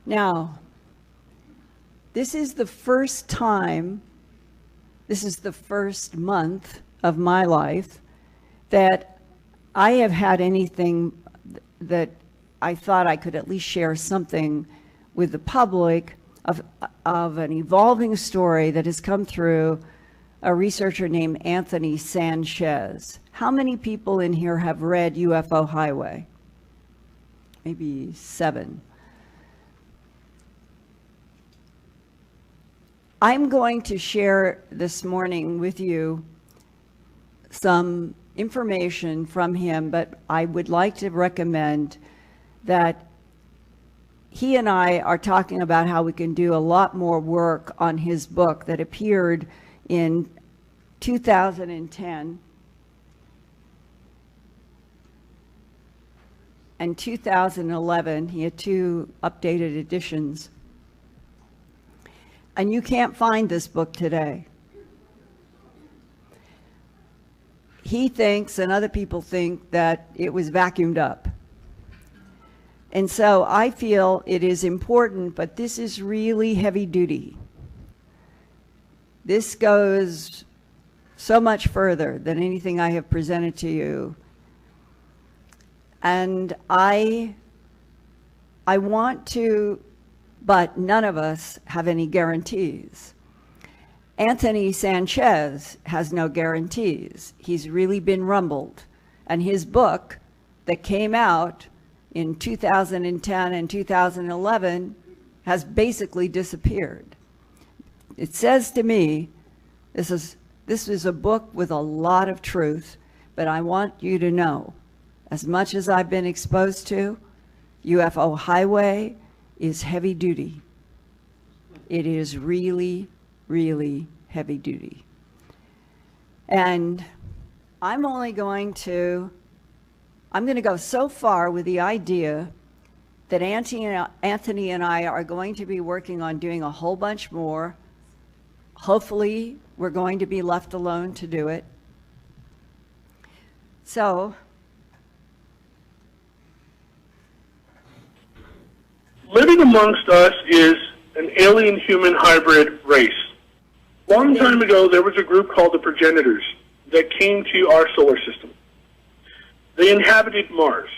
Now, this is the first time, this is the first month of my life that I have had anything that I thought I could at least share something with the public of an evolving story that has come through a researcher named Anthony Sanchez. How many people in here have read UFO Highway? Maybe 7. I'm going to share this morning with you some information from him, but I would like to recommend that he and I are talking about how we can do a lot more work on his book that appeared in 2010 and 2011. He had 2 updated editions. And you can't find this book today. He thinks, and other people think, that it was vacuumed up. And so I feel it is important, but this is really heavy duty. This goes so much further than anything I have presented to you. And I want to, but none of us have any guarantees. Anthony Sanchez has no guarantees. He's really been rumbled. And his book that came out in 2010 and 2011 has basically disappeared. It says to me, this is a book with a lot of truth, but I want you to know, as much as I've been exposed to, UFO Highway is heavy duty. It is really, really heavy duty. And I'm going to go so far with the idea that Anthony and I are going to be working on doing a whole bunch more. Hopefully, we're going to be left alone to do it. So, living amongst us is an alien-human hybrid race. Long time ago, there was a group called the Progenitors that came to our solar system. They inhabited Mars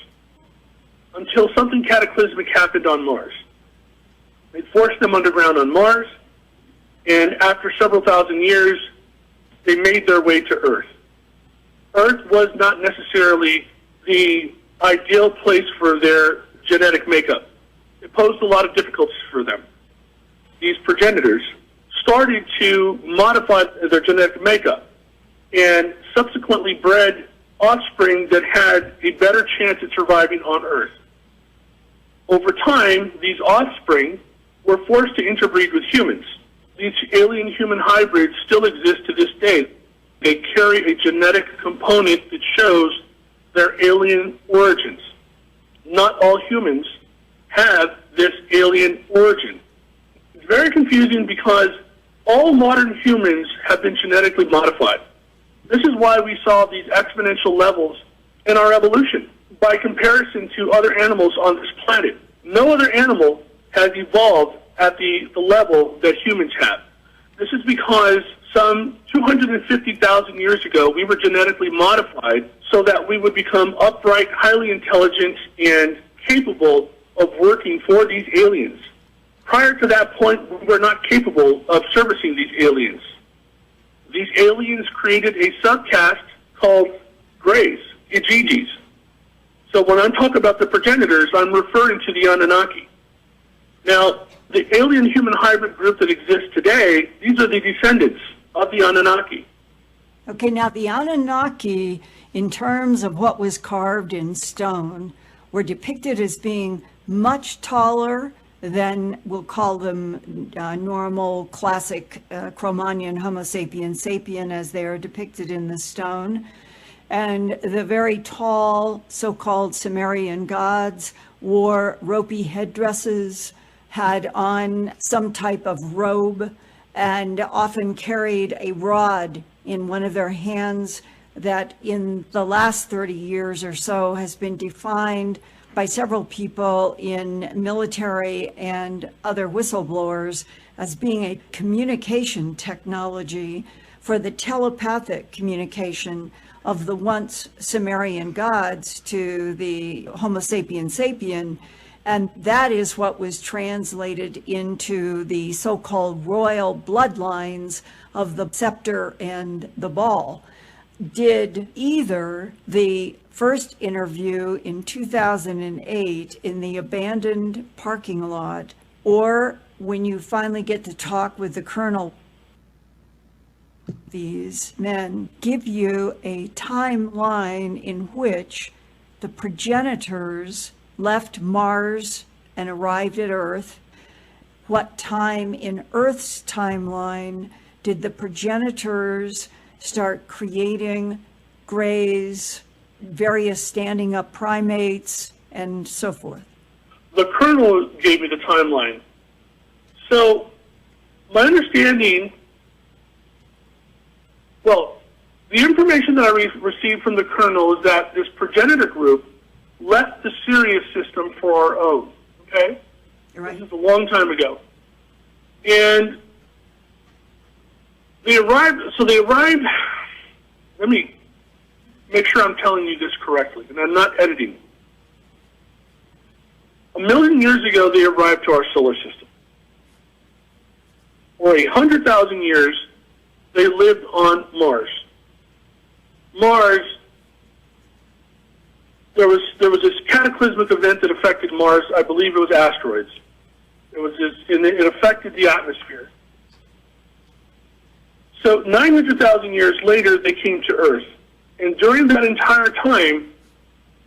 until something cataclysmic happened on Mars. It forced them underground on Mars, and after several thousand years, they made their way to Earth. Earth was not necessarily the ideal place for their genetic makeup. It posed a lot of difficulties for them. These progenitors started to modify their genetic makeup and subsequently bred offspring that had a better chance at surviving on Earth. Over time, these offspring were forced to interbreed with humans. These alien-human hybrids still exist to this day. They carry a genetic component that shows their alien origins. Not all humans have this alien origin. It's very confusing because all modern humans have been genetically modified. This is why we saw these exponential levels in our evolution. By comparison to other animals on this planet, no other animal has evolved at the level that humans have. This is because some 250,000 years ago, we were genetically modified so that we would become upright, highly intelligent, and capable of working for these aliens. Prior to that point, we were not capable of servicing these aliens. These aliens created a subcaste called Greys, Ijijis. So when I'm talking about the progenitors, I'm referring to the Anunnaki. Now, the alien-human hybrid group that exists today, these are the descendants of the Anunnaki. Okay, now the Anunnaki, in terms of what was carved in stone, were depicted as being much taller than, we'll call them normal, classic Cro-Magnon Homo sapiens sapien as they are depicted in the stone. And the very tall so-called Sumerian gods wore ropey headdresses, had on some type of robe, and often carried a rod in one of their hands that in the last 30 years or so has been defined by several people in military and other whistleblowers as being a communication technology for the telepathic communication of the once Sumerian gods to the Homo sapien sapien. And that is what was translated into the so-called royal bloodlines of the scepter and the ball. Did either the first interview in 2008 in the abandoned parking lot, or when you finally get to talk with the colonel, these men give you a timeline in which the progenitors left Mars and arrived at Earth? What time in Earth's timeline did the progenitors start creating grays, various standing up primates, and so forth? The colonel gave me the timeline. So my understanding, well, the information that I received from the colonel is that this progenitor group left the Sirius system for our own, okay? Right. This is a long time ago. And they arrived, let me make sure I'm telling you this correctly, and I'm not editing. 1 million years ago, they arrived to our solar system. For 100,000 years, they lived on Mars. Mars, there was this cataclysmic event that affected Mars. I believe it was asteroids. It affected the atmosphere. So 900,000 years later, they came to Earth. And during that entire time,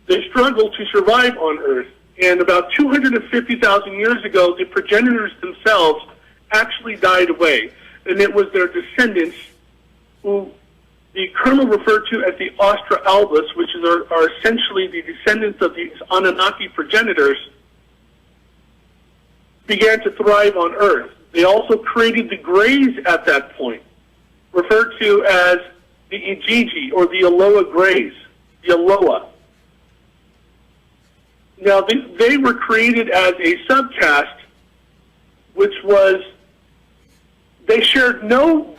they struggled to survive on Earth. And about 250,000 years ago, the progenitors themselves actually died away. And it was their descendants who the colonel referred to as the Astro Albas, which are essentially the descendants of the Anunnaki progenitors, began to thrive on Earth. They also created the Greys at that point, referred to as the Ijiji, or the Aloha Greys, the Aloha. Now, they were created as a subcaste, which was, they shared no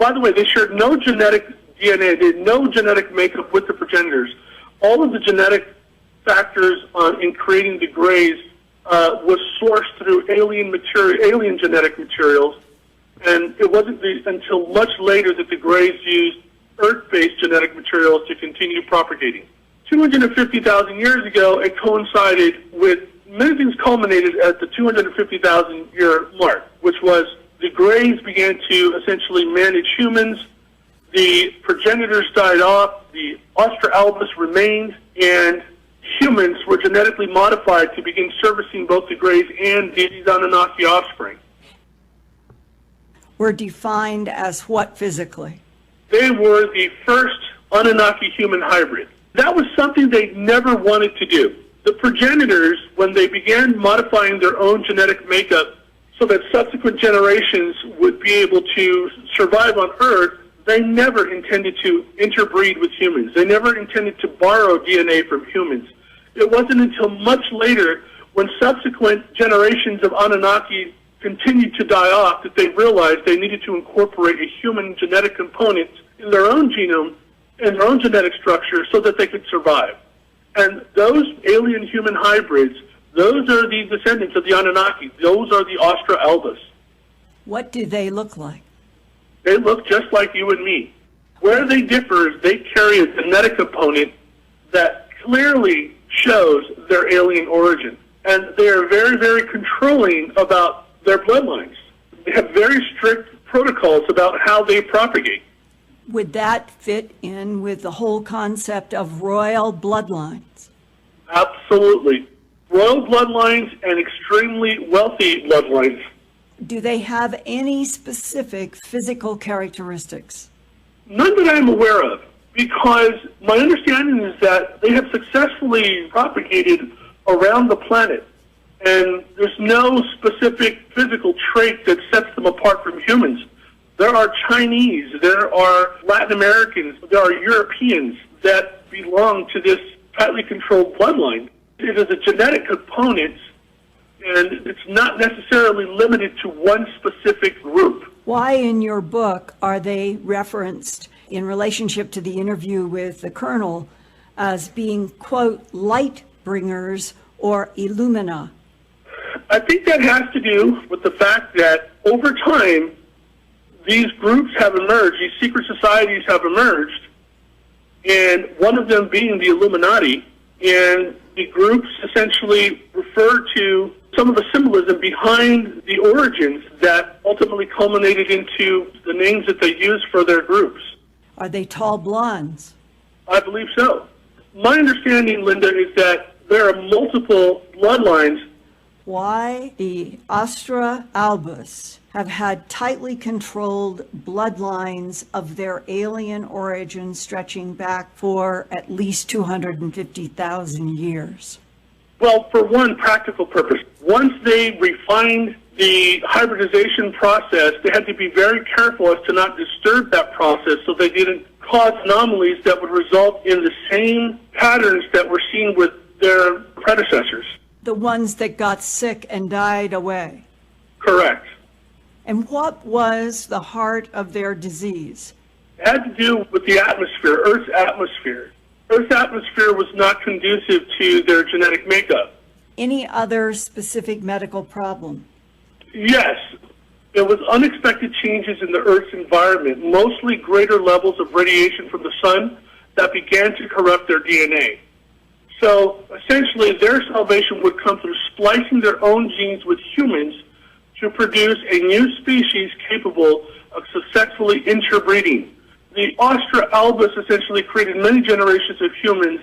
genetic DNA, they had no genetic makeup with the progenitors. All of the genetic factors in creating the Greys was sourced through alien genetic materials, and it wasn't until much later that the Greys used Earth-based genetic materials to continue propagating. 250,000 years ago, it coincided with, many things culminated at the 250,000 year mark, which was the Greys began to essentially manage humans, the progenitors died off, the Astro Albas remained, and humans were genetically modified to begin servicing both the Greys and these Anunnaki offspring. Were defined as what physically? They were the first Anunnaki human hybrid. That was something they never wanted to do. The progenitors, when they began modifying their own genetic makeup so that subsequent generations would be able to survive on Earth, they never intended to interbreed with humans. They never intended to borrow DNA from humans. It wasn't until much later, when subsequent generations of Anunnaki continued to die off, that they realized they needed to incorporate a human genetic component in their own genome and their own genetic structure so that they could survive. And those alien-human hybrids, those are the descendants of the Anunnaki. Those are the Astro Albas. What do they look like? They look just like you and me. Where they differ is they carry a genetic component that clearly shows their alien origin. And they are very, very controlling about their bloodlines. They have very strict protocols about how they propagate. Would that fit in with the whole concept of royal bloodlines? Absolutely. Royal bloodlines and extremely wealthy bloodlines. Do they have any specific physical characteristics? None that I'm aware of, because my understanding is that they have successfully propagated around the planet, and there's no specific physical trait that sets them apart from humans. There are Chinese, there are Latin Americans, there are Europeans that belong to this tightly controlled bloodline. It is a genetic component, and it's not necessarily limited to one specific group. Why in your book are they referenced in relationship to the interview with the Colonel as being, quote, light bringers or Illumina? I think that has to do with the fact that over time, these groups have emerged, these secret societies have emerged, and one of them being the Illuminati, and the groups essentially refer to some of the symbolism behind the origins that ultimately culminated into the names that they use for their groups. Are they tall blondes? I believe so. My understanding, Linda, is that there are multiple bloodlines. Why the Astro Albas have had tightly controlled bloodlines of their alien origin stretching back for at least 250,000 years? Well, for one practical purpose. Once they refined the hybridization process, they had to be very careful as to not disturb that process so they didn't cause anomalies that would result in the same patterns that were seen with their predecessors. The ones that got sick and died away. Correct. And what was the heart of their disease? It had to do with the atmosphere, Earth's atmosphere. Earth's atmosphere was not conducive to their genetic makeup. Any other specific medical problem? Yes. There was unexpected changes in the Earth's environment, mostly greater levels of radiation from the sun that began to corrupt their DNA. So essentially their salvation would come through splicing their own genes with humans to produce a new species capable of successfully interbreeding. The Astro Albas essentially created many generations of humans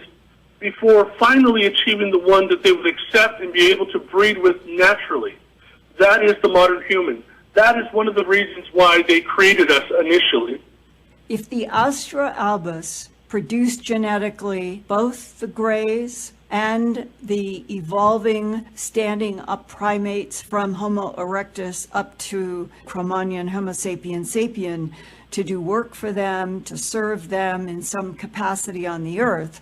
before finally achieving the one that they would accept and be able to breed with naturally. That is the modern human. That is one of the reasons why they created us initially. If the Astro Albas produced genetically both the Greys and the evolving standing up primates from Homo erectus up to Cro-Magnon, Homo sapien sapien, to do work for them, to serve them in some capacity on the earth,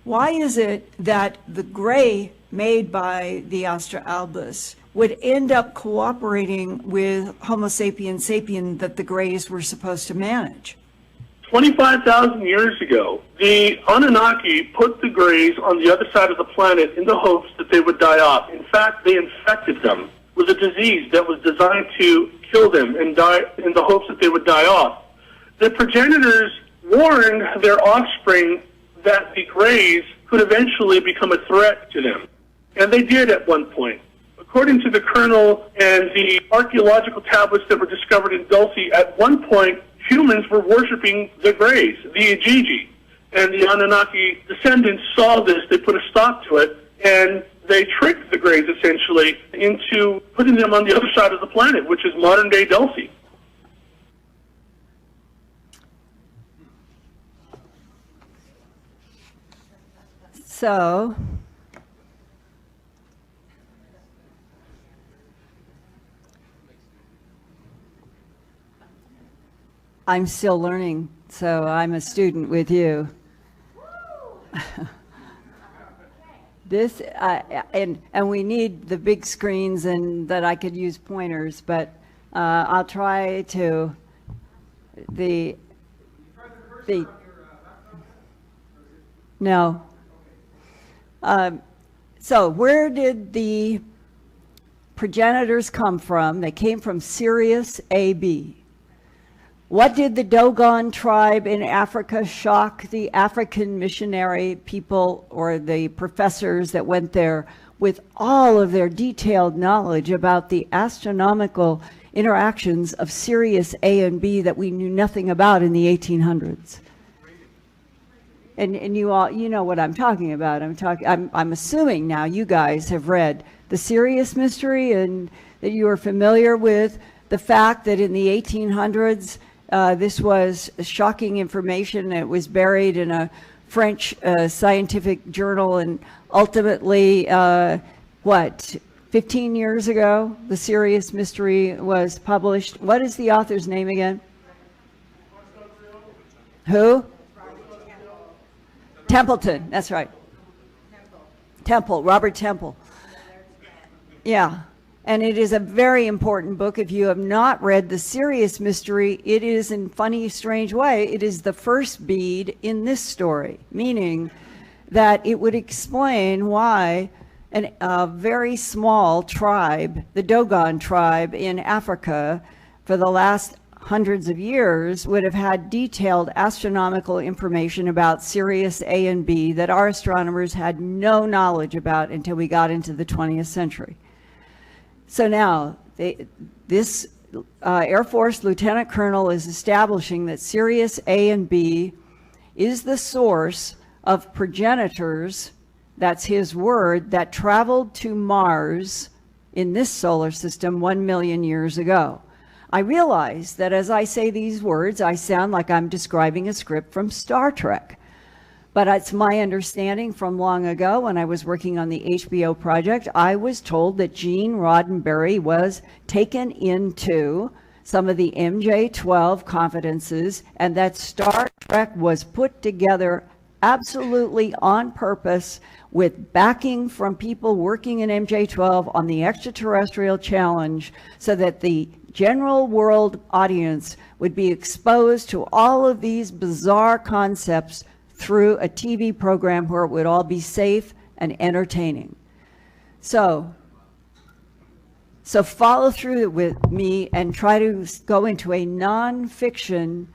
why is it that the Grey made by the Astro Albas would end up cooperating with Homo sapien sapien that the Greys were supposed to manage? 25,000 years ago, the Anunnaki put the Greys on the other side of the planet in the hopes that they would die off. In fact, they infected them with a disease that was designed to kill them and die in the hopes that they would die off. The progenitors warned their offspring that the Greys could eventually become a threat to them. And they did at one point. According to the Colonel and the archaeological tablets that were discovered in Dulce, at one point, humans were worshiping the Greys, the Igigi. And the Anunnaki descendants saw this, they put a stop to it, and they tricked the Greys essentially into putting them on the other side of the planet, which is modern-day Dulce. So, I'm still learning, so I'm a student with you. This and we need the big screens and that I could use pointers, but I'll try to no. So where did the progenitors come from? They came from Sirius AB. What did the Dogon tribe in Africa shock the African missionary people or the professors that went there with all of their detailed knowledge about the astronomical interactions of Sirius A and B that we knew nothing about in the 1800s? And you all, you know what I'm talking about. I'm assuming now you guys have read the Sirius mystery and that you are familiar with the fact that in the 1800s, this was shocking information. It was buried in a French scientific journal, and ultimately, 15 years ago, the Sirius mystery was published. What is the author's name again? Who? Templeton, that's right. Temple, Robert Temple. Yeah. And it is a very important book. If you have not read The Sirius Mystery, it is, in funny, strange way, it is the first bead in this story, meaning that it would explain why a very small tribe, the Dogon tribe in Africa, for the last hundreds of years, would have had detailed astronomical information about Sirius A and B that our astronomers had no knowledge about until we got into the 20th century. So now, this Air Force Lieutenant Colonel is establishing that Sirius A and B is the source of progenitors, that's his word, that traveled to Mars in this solar system 1 million years ago. I realize that as I say these words, I sound like I'm describing a script from Star Trek. But it's my understanding from long ago when I was working on the HBO project, I was told that Gene Roddenberry was taken into some of the MJ-12 confidences and that Star Trek was put together absolutely on purpose with backing from people working in MJ-12 on the extraterrestrial challenge so that the general world audience would be exposed to all of these bizarre concepts through a TV program where it would all be safe and entertaining. So follow through with me and try to go into a non-fiction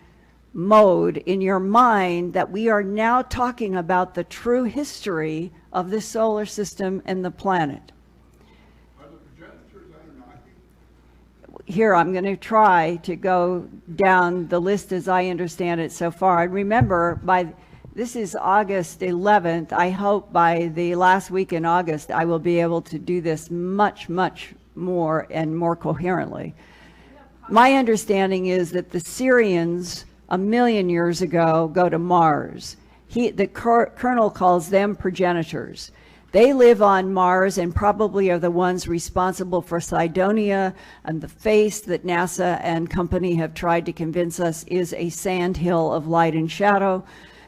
mode in your mind that we are now talking about the true history of the solar system and the planet. Are the progenitors Anunnaki? Here, I'm going to try to go down the list as I understand it so far. And remember, this is August 11th. I hope by the last week in August, I will be able to do this much, much more and more coherently. My understanding is that the Syrians, 1 million years ago, go to Mars. The colonel calls them progenitors. They live on Mars and probably are the ones responsible for Cydonia and the face that NASA and company have tried to convince us is a sandhill of light and shadow,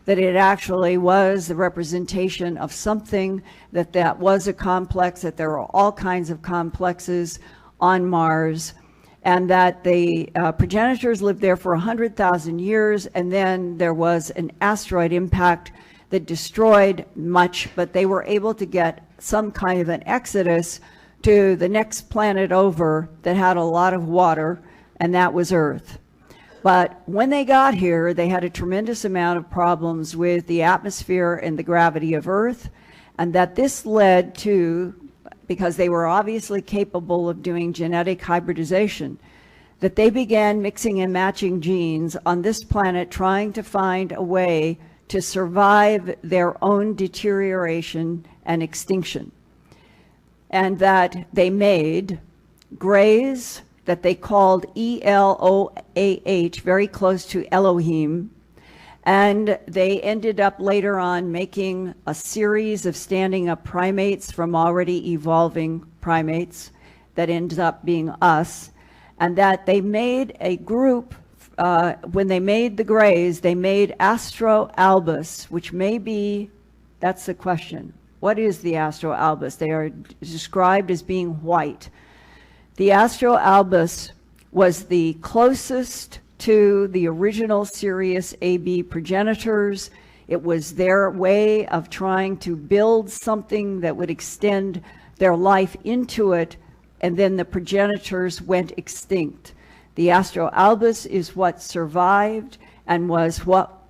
that it actually was the representation of something, that was a complex, that there are all kinds of complexes on Mars, and that the progenitors lived there for 100,000 years, and then there was an asteroid impact that destroyed much, but they were able to get some kind of an exodus to the next planet over that had a lot of water, and that was Earth. But when they got here, they had a tremendous amount of problems with the atmosphere and the gravity of Earth, and that this led to, because they were obviously capable of doing genetic hybridization, that they began mixing and matching genes on this planet, trying to find a way to survive their own deterioration and extinction. And that they made grays that they called ELOAH, very close to Elohim, and they ended up later on making a series of standing up primates from already evolving primates that ends up being us, and that they made a group, when they made the grays, they made Astro Albas, which may be, that's the question. What is the Astro Albas? They are described as being white. The Astro Albas was the closest to the original Sirius AB progenitors. It was their way of trying to build something that would extend their life into it, and then the progenitors went extinct. The Astro Albas is what survived and was what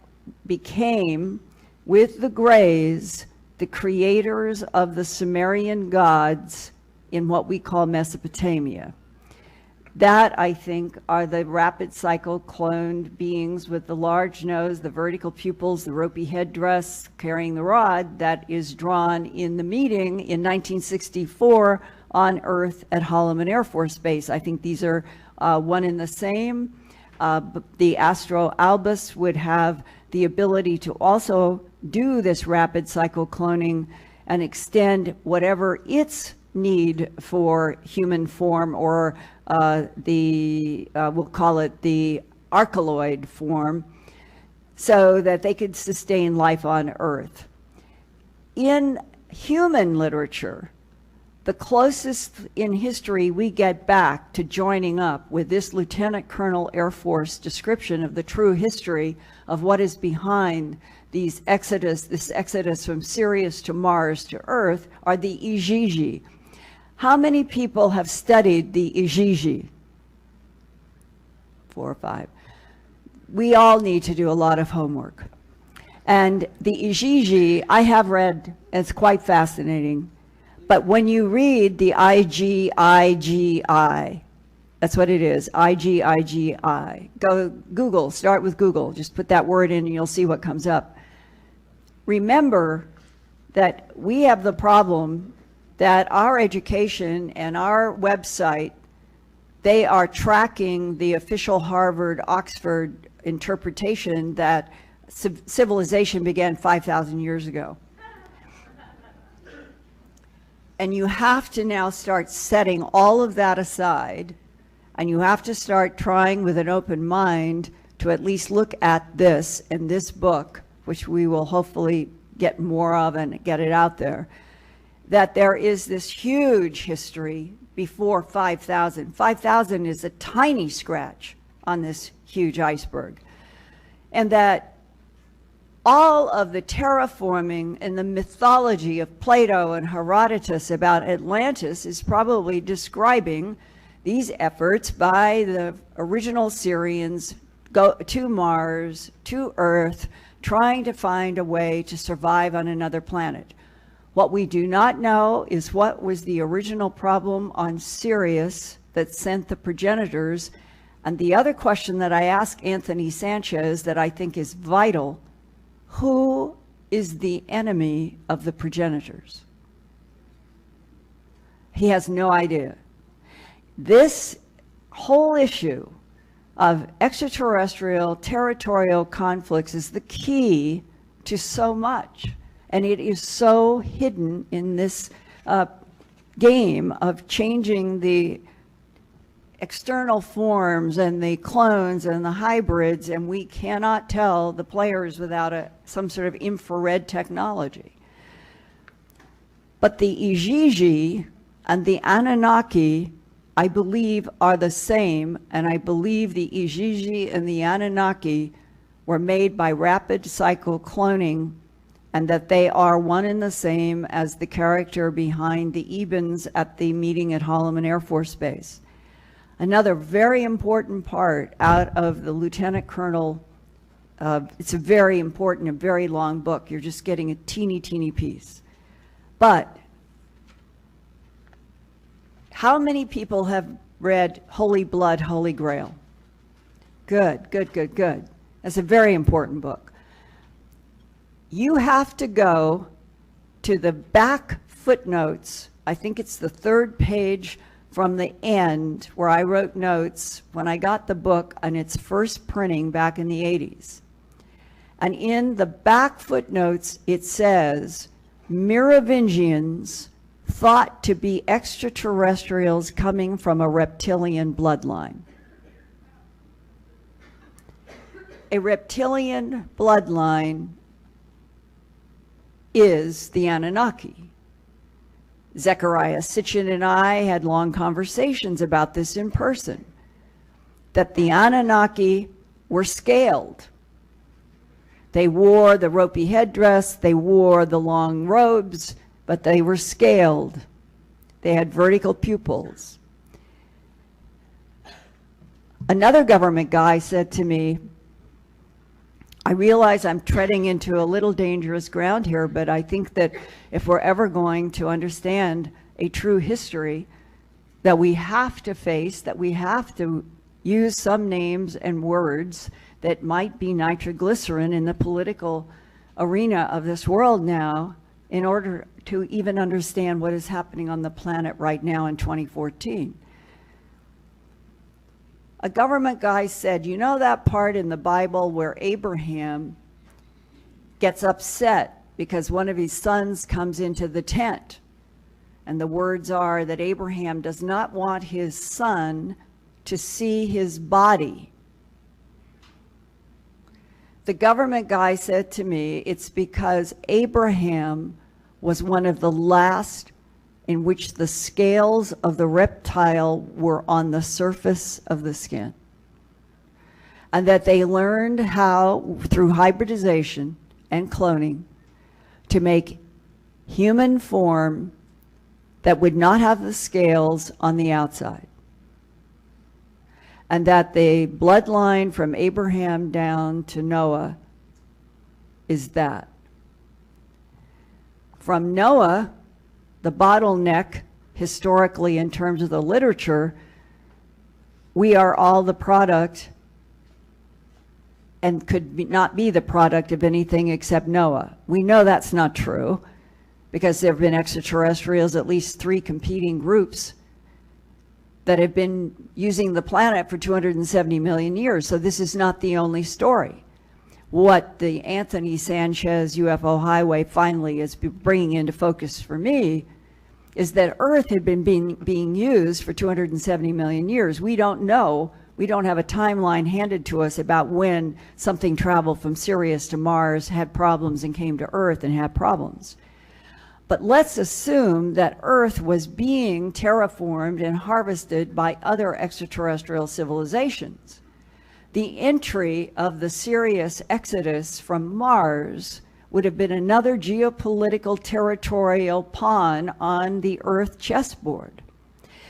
became, with the Greys, the creators of the Sumerian gods in what we call Mesopotamia. That, I think, are the rapid cycle cloned beings with the large nose, the vertical pupils, the ropey headdress, carrying the rod that is drawn in the meeting in 1964 on Earth at Holloman Air Force Base. I think these are one and the same. The Astro Albas would have the ability to also do this rapid cycle cloning and extend whatever its need for human form, or we'll call it the archeloid form, so that they could sustain life on Earth. In human literature, the closest in history we get back to joining up with this Lieutenant Colonel Air Force description of the true history of what is behind this exodus from Sirius to Mars to Earth are the Igigi. How many people have studied the Igigi? 4 or 5. We all need to do a lot of homework. And the Igigi, I have read, it's quite fascinating. But when you read the IGIGI, that's what it is, IGIGI. Go Google, start with Google. Just put that word in and you'll see what comes up. Remember that we have the problem that our education and our website, they are tracking the official Harvard, Oxford interpretation that civilization began 5,000 years ago. And you have to now start setting all of that aside, and you have to start trying with an open mind to at least look at this in this book, which we will hopefully get more of and get it out there, that there is this huge history before 5,000. 5,000 is a tiny scratch on this huge iceberg. And that all of the terraforming and the mythology of Plato and Herodotus about Atlantis is probably describing these efforts by the original Syrians go to Mars, to Earth, trying to find a way to survive on another planet. What we do not know is what was the original problem on Sirius that sent the progenitors. And the other question that I asked Anthony Sanchez that I think is vital: who is the enemy of the progenitors? He has no idea. This whole issue of extraterrestrial territorial conflicts is the key to so much. And it is so hidden in this game of changing the external forms and the clones and the hybrids, and we cannot tell the players without some sort of infrared technology. But the Igigi and the Anunnaki, I believe, are the same, and I believe the Igigi and the Anunnaki were made by rapid cycle cloning, and that they are one and the same as the character behind the Ebens at the meeting at Holloman Air Force Base. Another very important part out of the Lieutenant Colonel, it's a very important, a very long book. You're just getting a teeny piece. But how many people have read Holy Blood, Holy Grail? Good. That's a very important book. You have to go to the back footnotes. I think it's the 3rd page from the end, where I wrote notes when I got the book on its first printing back in the 80s. And in the back footnotes, it says, Merovingians thought to be extraterrestrials coming from a reptilian bloodline. A reptilian bloodline is the Anunnaki. Zechariah Sitchin and I had long conversations about this in person, that the Anunnaki were scaled. They wore the ropey headdress, they wore the long robes, but they were scaled. They had vertical pupils. Another government guy said to me, I realize I'm treading into a little dangerous ground here, but I think that if we're ever going to understand a true history, that we have to face, that we have to use some names and words that might be nitroglycerin in the political arena of this world now, in order to even understand what is happening on the planet right now in 2014. A government guy said, you know that part in the Bible where Abraham gets upset because one of his sons comes into the tent? And the words are that Abraham does not want his son to see his body. The government guy said to me, it's because Abraham was one of the last in which the scales of the reptile were on the surface of the skin. And that they learned how, through hybridization and cloning, to make human form that would not have the scales on the outside. And that the bloodline from Abraham down to Noah is that. From Noah, the bottleneck, historically in terms of the literature, we are all the product and not be the product of anything except Noah. We know that's not true because there have been extraterrestrials, at least 3 competing groups that have been using the planet for 270 million years. So this is not the only story. What the Anthony Sanchez UFO highway finally is bringing into focus for me is that Earth had been being used for 270 million years. We don't know. We don't have a timeline handed to us about when something traveled from Sirius to Mars, had problems, and came to Earth and had problems. But let's assume that Earth was being terraformed and harvested by other extraterrestrial civilizations. The entry of the Sirius exodus from Mars would have been another geopolitical territorial pawn on the Earth chessboard.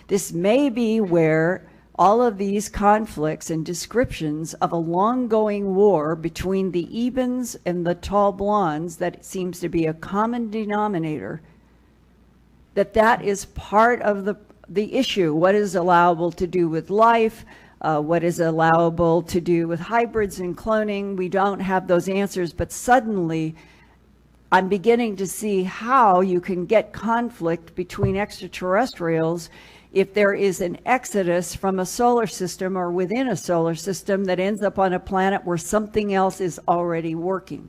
This may be where all of these conflicts and descriptions of a long-going war between the Ebens and the tall blondes, that seems to be a common denominator, that is part of the issue. What is allowable to do with life? What is allowable to do with hybrids and cloning? We don't have those answers, but suddenly I'm beginning to see how you can get conflict between extraterrestrials if there is an exodus from a solar system or within a solar system that ends up on a planet where something else is already working.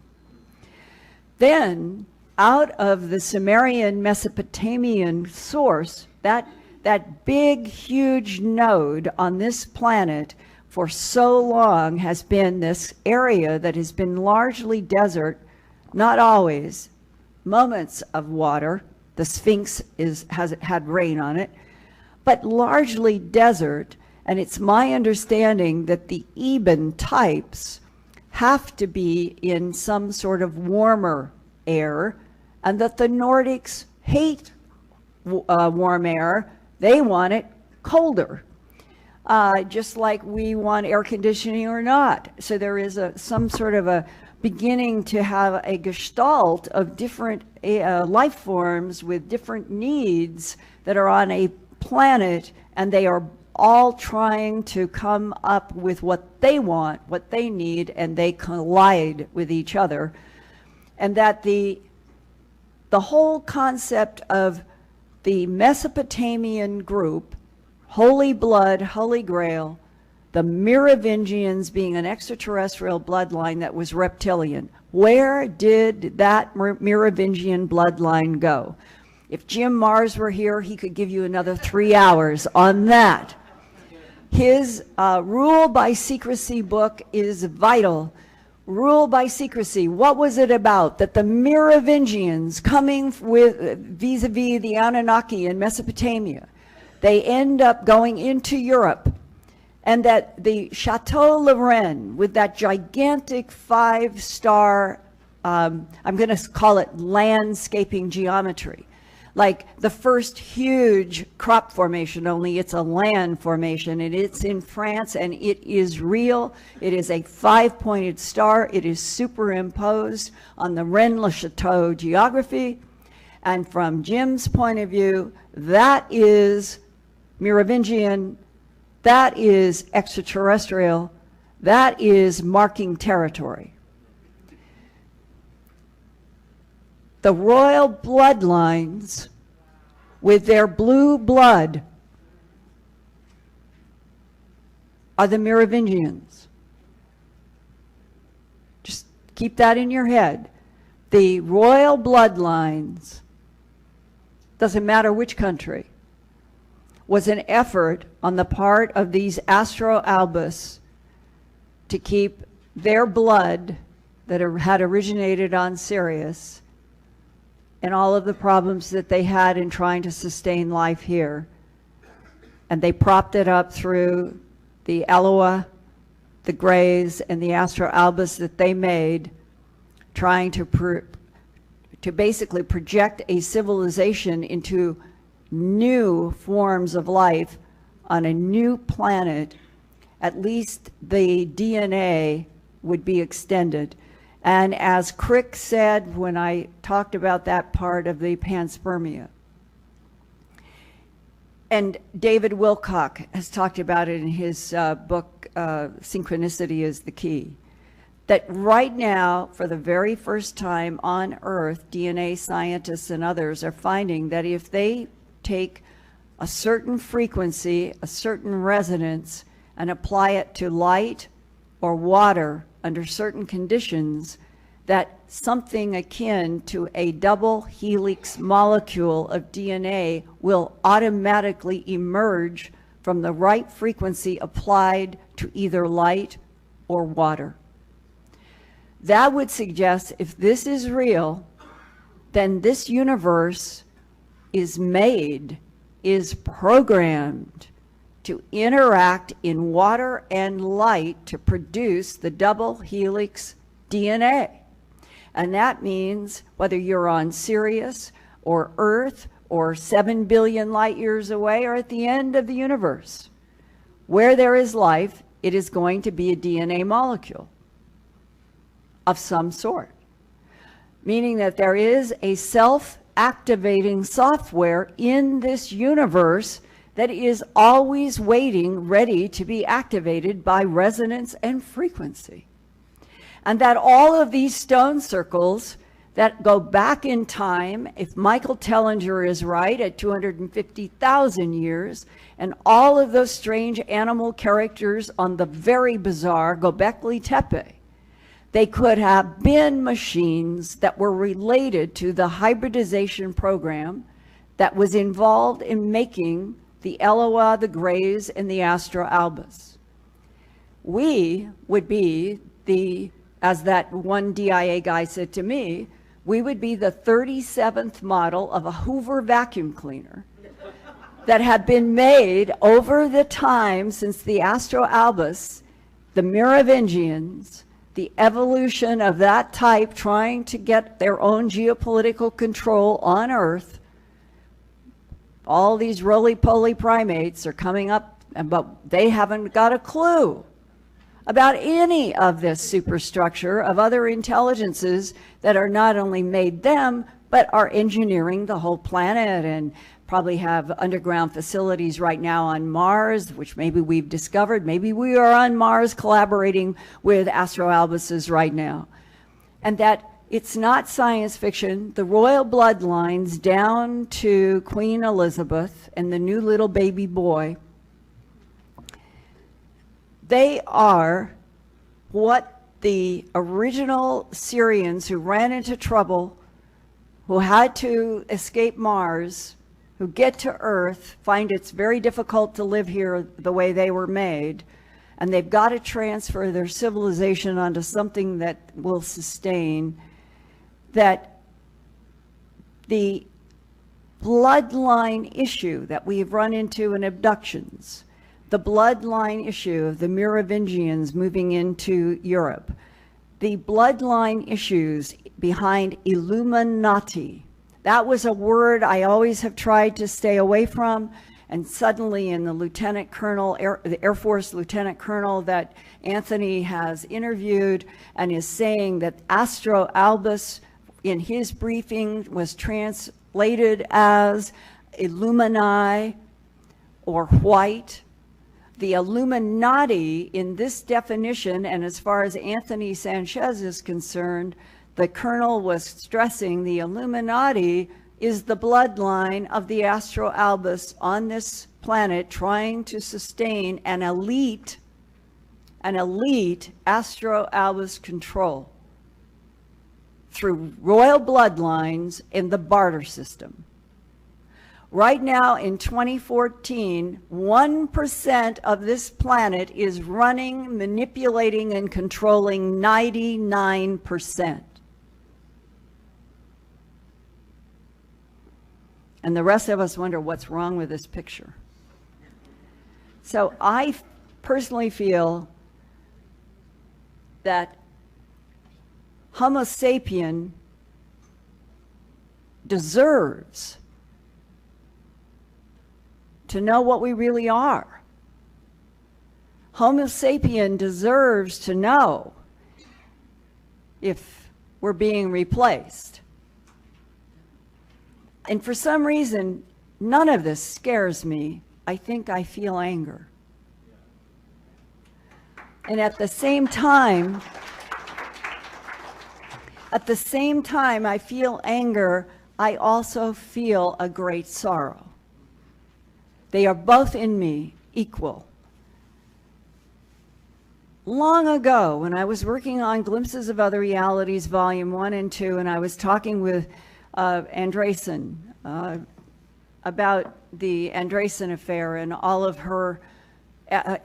Then, out of the Sumerian Mesopotamian source, that big, huge node on this planet for so long has been this area that has been largely desert, not always, moments of water. The Sphinx has had rain on it, but largely desert. And it's my understanding that the Eben types have to be in some sort of warmer air, and that the Nordics hate warm air. They want it colder, just like we want air conditioning or not. So there is some sort of a beginning to have a gestalt of different life forms with different needs that are on a planet, and they are all trying to come up with what they want, what they need, and they collide with each other. And that the whole concept of the Mesopotamian group, Holy Blood, Holy Grail, the Merovingians being an extraterrestrial bloodline that was reptilian. Where did that Merovingian bloodline go? If Jim Mars were here, he could give you another 3 hours on that. His Rule by Secrecy book is vital. Rule by Secrecy, what was it about? That the Merovingians coming with vis-a-vis the Anunnaki in Mesopotamia, they end up going into Europe, and that the Chateau Lorraine with that gigantic 5-star, I'm going to call it landscaping geometry, like the first huge crop formation, only it's a land formation, and it's in France, and it is real. It is a 5-pointed star. It is superimposed on the Rennes-le-Chateau geography. And from Jim's point of view, that is Merovingian, that is extraterrestrial, that is marking territory. The royal bloodlines with their blue blood are the Merovingians. Just keep that in your head. The royal bloodlines, doesn't matter which country, was an effort on the part of these Astro Albas to keep their blood that had originated on Sirius and all of the problems that they had in trying to sustain life here. And they propped it up through the Eloah, the Greys, and the Astro Albas that they made, trying to basically project a civilization into new forms of life on a new planet. At least the DNA would be extended. And as Crick said when I talked about that part of the panspermia, and David Wilcock has talked about it in his book, Synchronicity is the Key, that right now, for the very first time on Earth, DNA scientists and others are finding that if they take a certain frequency, a certain resonance, and apply it to light or water under certain conditions, that something akin to a double helix molecule of DNA will automatically emerge from the right frequency applied to either light or water. That would suggest, if this is real, then this universe is made, is programmed to interact in water and light to produce the double helix DNA. And that means whether you're on Sirius or Earth or 7 billion light years away or at the end of the universe, where there is life, it is going to be a DNA molecule of some sort. Meaning that there is a self-activating software in this universe that is always waiting, ready to be activated by resonance and frequency. And that all of these stone circles that go back in time, if Michael Tellinger is right, at 250,000 years, and all of those strange animal characters on the very bizarre Göbekli Tepe, they could have been machines that were related to the hybridization program that was involved in making the Eloah, the Greys, and the Astro Albas. We would be the, as that one DIA guy said to me, we would be the 37th model of a Hoover vacuum cleaner that had been made over the time since the Astro Albas, the Merovingians, the evolution of that type trying to get their own geopolitical control on Earth. All these roly-poly primates are coming up, but they haven't got a clue about any of this superstructure of other intelligences that are not only made them, but are engineering the whole planet and probably have underground facilities right now on Mars, which maybe we've discovered. Maybe we are on Mars collaborating with Astro Albases right now. And that it's not science fiction. The royal bloodlines down to Queen Elizabeth and the new little baby boy, they are what the original Syrians who ran into trouble, who had to escape Mars, who get to Earth, find it's very difficult to live here the way they were made, and they've got to transfer their civilization onto something that will sustain, that the bloodline issue that we've run into in abductions, the bloodline issue of the Merovingians moving into Europe, the bloodline issues behind Illuminati. That was a word I always have tried to stay away from, and suddenly in the Lieutenant Colonel, the Air Force Lieutenant Colonel that Anthony has interviewed and is saying that Astro Albas in his briefing was translated as Illumini or white. The Illuminati in this definition, and as far as Anthony Sanchez is concerned, the colonel was stressing the Illuminati is the bloodline of the Astro Albas on this planet trying to sustain an elite Astro Albas control through royal bloodlines in the barter system. Right now in 2014, 1% of this planet is running, manipulating, and controlling 99%. And the rest of us wonder what's wrong with this picture. So I personally feel that Homo sapien deserves to know what we really are. Homo sapien deserves to know if we're being replaced. And for some reason, none of this scares me. I think I feel anger. And at the same time I feel anger, I also feel a great sorrow. They are both in me equal. Long ago, when I was working on Glimpses of Other Realities, Volume 1 and 2, and I was talking with Andreessen about the Andreessen affair and all of her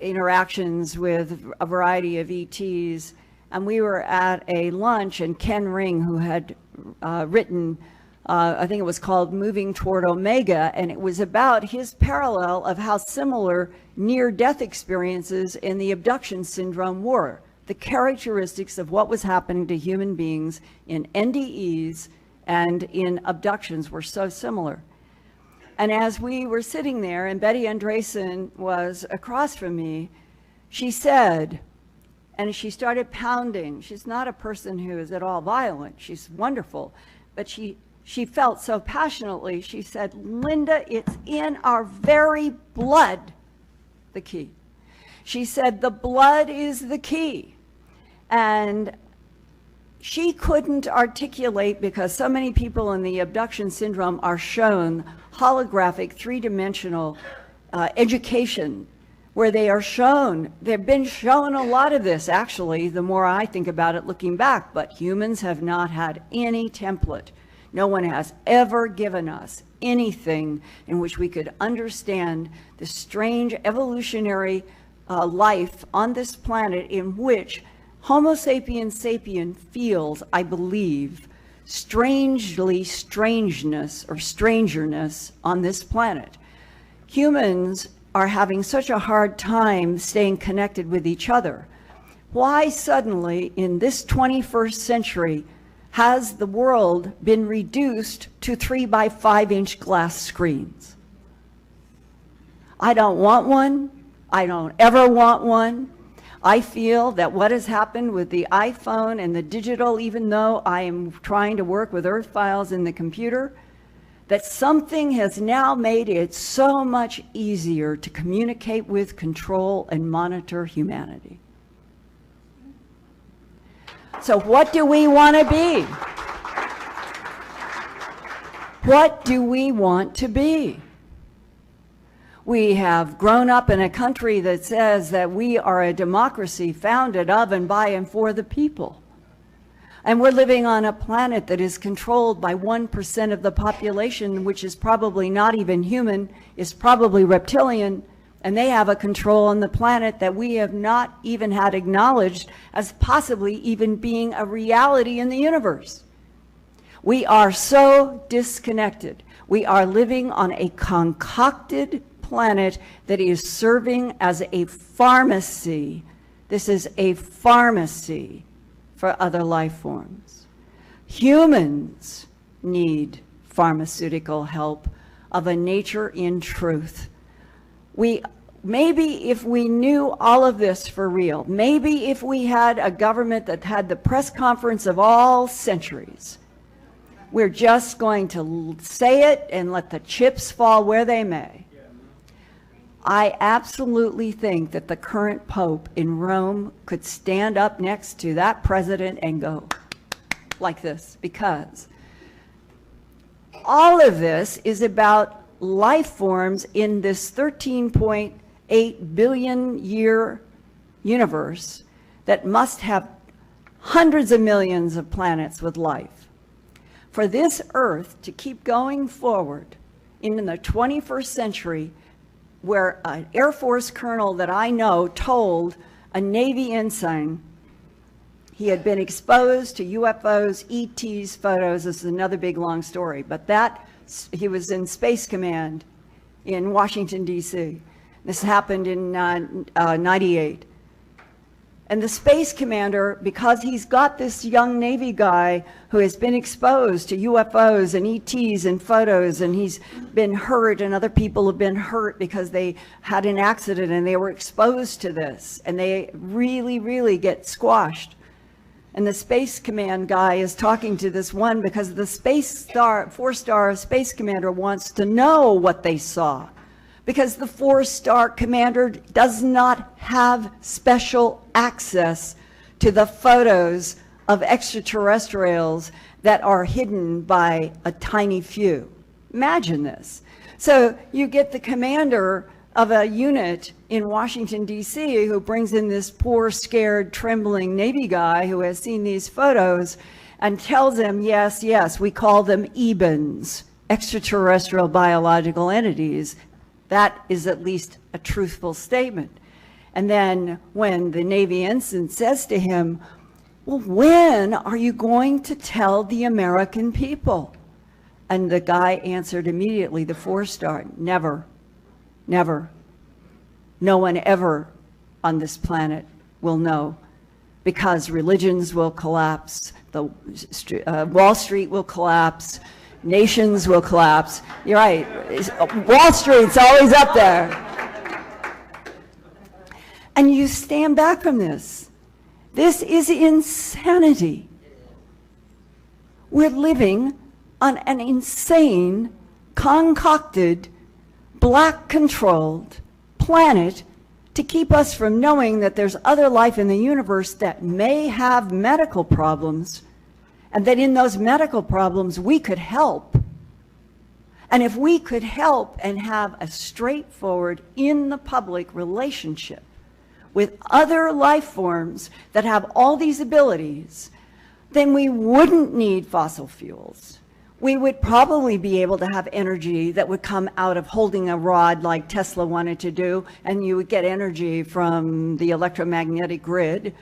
interactions with a variety of ETs, and we were at a lunch, and Ken Ring, who had written, I think it was called Moving Toward Omega, and it was about his parallel of how similar near-death experiences in the abduction syndrome were. The characteristics of what was happening to human beings in NDEs and in abductions were so similar. And as we were sitting there, and Betty Andreessen was across from me, she said, and she started pounding. She's not a person who is at all violent. She's wonderful. But she felt so passionately. She said, Linda, it's in our very blood, the key. She said, the blood is the key. And she couldn't articulate, because so many people in the abduction syndrome are shown holographic, three-dimensional education, where they are shown, they've been shown a lot of this, actually, the more I think about it looking back, but humans have not had any template. No one has ever given us anything in which we could understand the strange evolutionary life on this planet, in which Homo sapiens sapien feels, I believe, strangely strangeness or strangerness on this planet. Humans are having such a hard time staying connected with each other. Why suddenly in this 21st century has the world been reduced to 3-by-5-inch glass screens? I don't want one. I don't ever want one. I feel that what has happened with the iPhone and the digital, even though I am trying to work with earth files in the computer, that something has now made it so much easier to communicate with, control, and monitor humanity. So what do we want to be? What do we want to be? We have grown up in a country that says that we are a democracy founded of and by and for the people. And we're living on a planet that is controlled by 1% of the population, which is probably not even human, is probably reptilian, and they have a control on the planet that we have not even had acknowledged as possibly even being a reality in the universe. We are so disconnected. We are living on a concocted planet that is serving as a pharmacy. This is a pharmacy for other life forms. Humans need pharmaceutical help of a nature in truth. Maybe if we knew all of this for real, maybe if we had a government that had the press conference of all centuries, we're just going to say it and let the chips fall where they may. I absolutely think that the current Pope in Rome could stand up next to that president and go like this, because all of this is about life forms in this 13.8 billion year universe that must have hundreds of millions of planets with life. For this Earth to keep going forward in the 21st century, where an Air Force colonel that I know told a Navy ensign he had been exposed to UFOs, ETs, photos. This is another big long story, but that he was in Space Command in Washington, D.C. This happened in 98. And the space commander, because he's got this young Navy guy who has been exposed to UFOs and ETs and photos, and he's been hurt, and other people have been hurt because they had an accident and they were exposed to this, and they really, really get squashed. And the Space Command guy is talking to this one because the four-star space commander wants to know what they saw, because the four-star commander does not have special access to the photos of extraterrestrials that are hidden by a tiny few. Imagine this. So you get the commander of a unit in Washington, D.C., who brings in this poor, scared, trembling Navy guy who has seen these photos and tells him, yes, yes, we call them EBINs, extraterrestrial biological entities. That is at least a truthful statement. And then when the Navy ensign says to him, well, when are you going to tell the American people? And the guy answered immediately, the four-star, never, never. No one ever on this planet will know, because religions will collapse, the Wall Street will collapse, nations will collapse. You're right. Wall Street's always up there. And you stand back from this. This is insanity. We're living on an insane, concocted, black-controlled planet to keep us from knowing that there's other life in the universe that may have medical problems, and that in those medical problems we could help. And if we could help and have a straightforward, in the public relationship with other life forms that have all these abilities, then we wouldn't need fossil fuels. We would probably be able to have energy that would come out of holding a rod like Tesla wanted to do, and you would get energy from the electromagnetic grid.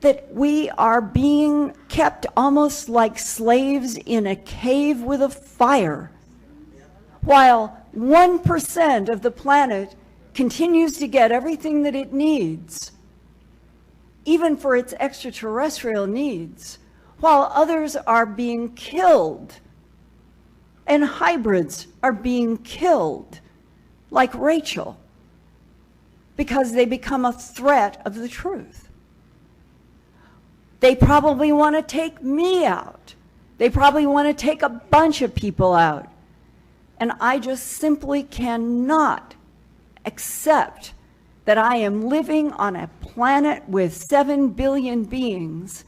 That we are being kept almost like slaves in a cave with a fire, while 1% of the planet continues to get everything that it needs, even for its extraterrestrial needs, while others are being killed, and hybrids are being killed, like Rachel, because they become a threat of the truth. They probably want to take me out. They probably want to take a bunch of people out. And I just simply cannot accept that I am living on a planet with 7 billion beings,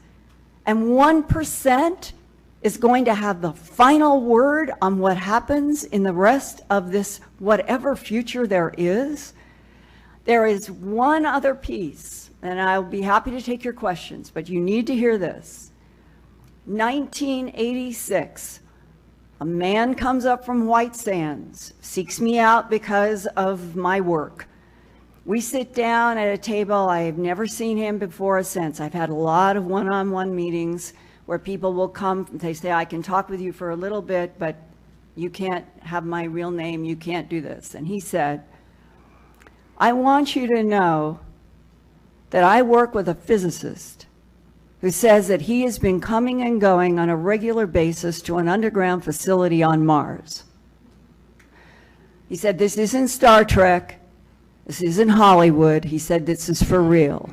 and 1% is going to have the final word on what happens in the rest of this, whatever future there is. There is one other piece, and I'll be happy to take your questions, but you need to hear this. 1986, a man comes up from White Sands, seeks me out because of my work. We sit down at a table. I've never seen him before or since. I've had a lot of one-on-one meetings where people will come, they say, I can talk with you for a little bit, but you can't have my real name, you can't do this. And he said, I want you to know that I work with a physicist who says that he has been coming and going on a regular basis to an underground facility on Mars. He said, this isn't Star Trek, this isn't Hollywood. He said, this is for real.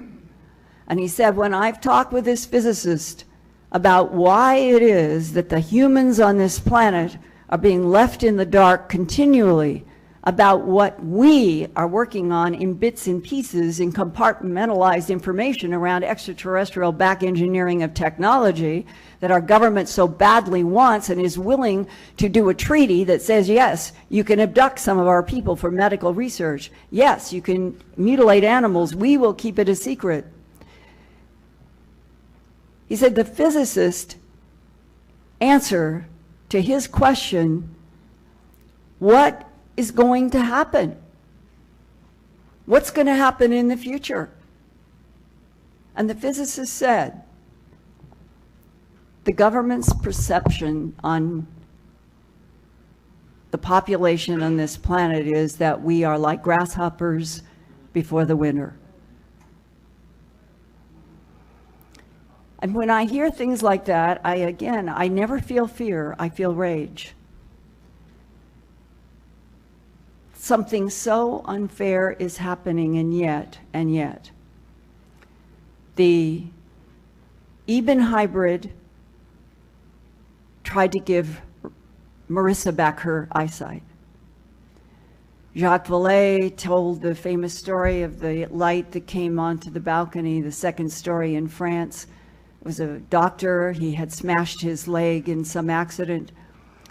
And he said, when I've talked with this physicist about why it is that the humans on this planet are being left in the dark continually about what we are working on in bits and pieces in compartmentalized information around extraterrestrial back engineering of technology that our government so badly wants and is willing to do a treaty that says, yes, you can abduct some of our people for medical research. Yes, you can mutilate animals. We will keep it a secret. He said the physicist answer to his question, what is going to happen? What's going to happen in the future? And the physicist said, the government's perception on the population on this planet is that we are like grasshoppers before the winter. And when I hear things like that, I never feel fear, I feel rage. Something so unfair is happening, and yet. The Eben hybrid tried to give Marissa back her eyesight. Jacques Vallée told the famous story of the light that came onto the balcony, the second story in France. It was a doctor, he had smashed his leg in some accident,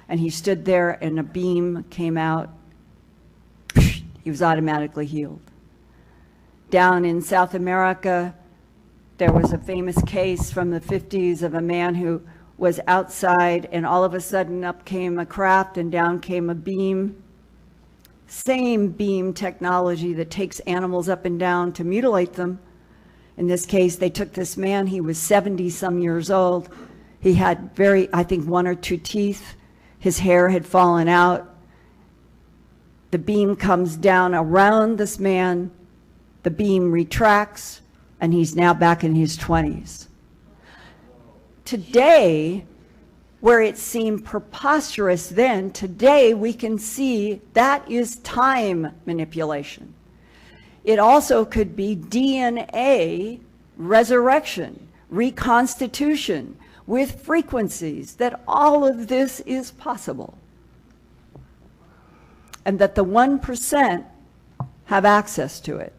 and he stood there and a beam came out. He was automatically healed. Down in South America, there was a famous case from the 50s of a man who was outside, and all of a sudden up came a craft and down came a beam. Same beam technology that takes animals up and down to mutilate them. In this case, they took this man, he was 70-some years old. He had I think 1 or 2 teeth. His hair had fallen out. The beam comes down around this man, the beam retracts, and he's now back in his 20s. Today, where it seemed preposterous then, today we can see that is time manipulation. It also could be DNA resurrection, reconstitution with frequencies, that all of this is possible. And that the 1% have access to it.